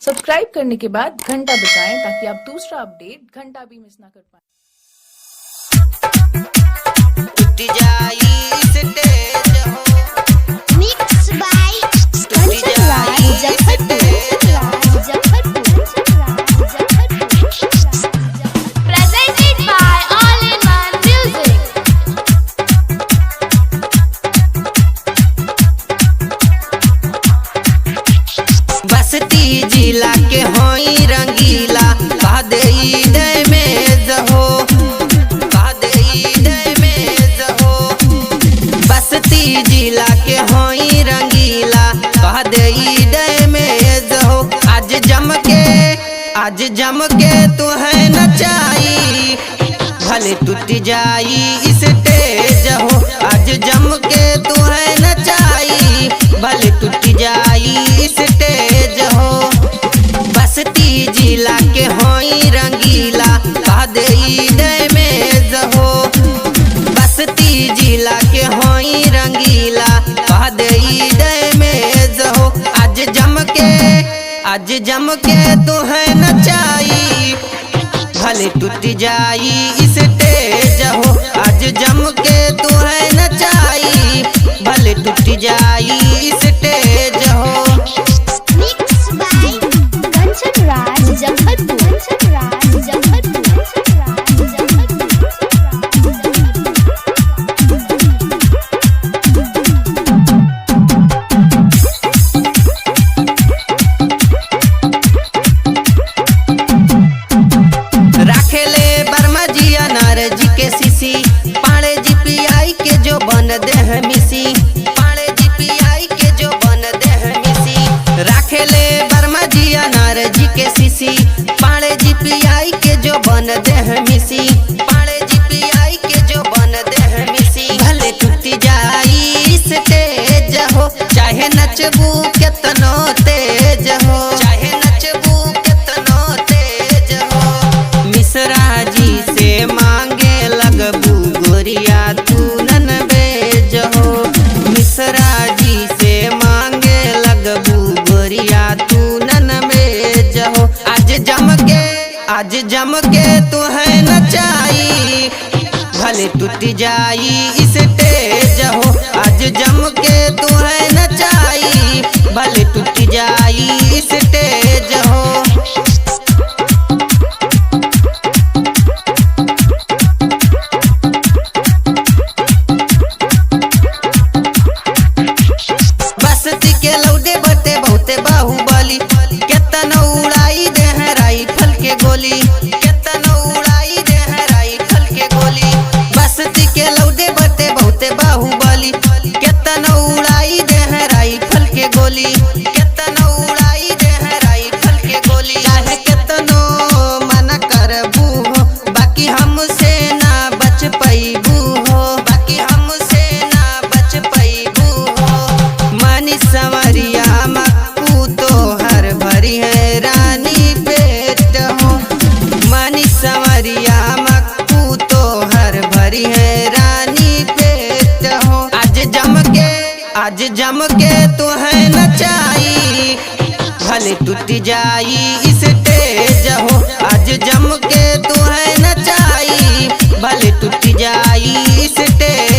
Subscribe करने के बाद घंटा बजाएं ताकि आप दूसरा अपडेट घंटा भी मिस ना कर पाएं। बस्ती जिला के होई रंगीला बस्ती जिला के होई रंगीला कह दे डैमेज हो। आज जम के तू है नचाई भले टूट जाई स्टेज हो। आज जम के तू है नचाई भले टूट जाई स्टेज हो। बस्ती जिला के होई रंगीला कह दे डैमेज हो। बस्ती जिला के होई रंगीला कह दे डैमेज हो। आज जम के तू है नचाई भले टूट जाई स्टेज हो। आज जम के तू है नचाई भले टूट जाई स्टेज हो। राखेले बर्मा जिया नारजी के सीसी पाड़े जीपीआई के जो बन दे है मिसी। पाड़े जीपीआई के जो बन दे है मिसी। राखेले बर्मा जिया नारजी के सीसी पाड़े जीपीआई के जो बन दे है मिसी। पाड़े जीपीआई के जो बन दे है मिसी। भले टूट जाई स्टेज हो चाहे नचबू केतनो तेज हो। चाहे नचबू केतनो तेज हो। मिश्रा जी से मांगे लगबू गोरिया तू नन बेज हो। मिश्रा जी से मांगे लगबू गोरिया तू नन बेज हो। आज जम के तू है नचाई भले टूट जाई स्टेज हो। आज जम के तू है नचाई भले टूट जाई स्टेज हो। बस्ती के लौडे बटे बहुते बाहुबली केतन उड़ाई दे है राइफल के गोली। केतन उड़ाई दे है राइफल के गोली। बस्ती के लौडे बटे बहुते बाहुबली केतन उड़ाई दे है राइफल के गोली। केतन उड़ाई दे है राइफल के गोली। चाहे केतनो मना करबू हो बाकी हमसे ना बच पैबू हो। बाकी हमसे ना बच पैबू हो। मानी संवरिया मक्कू तो हर भरी है रानी पेट हो। मानी संवरिया मक्कू तो हर भरी है रानी पेट हो। आज जम के तू है नचाई भले टूट जाई स्टेज हो। आज जम के तू है नचाई भले टूट जाई स्टेज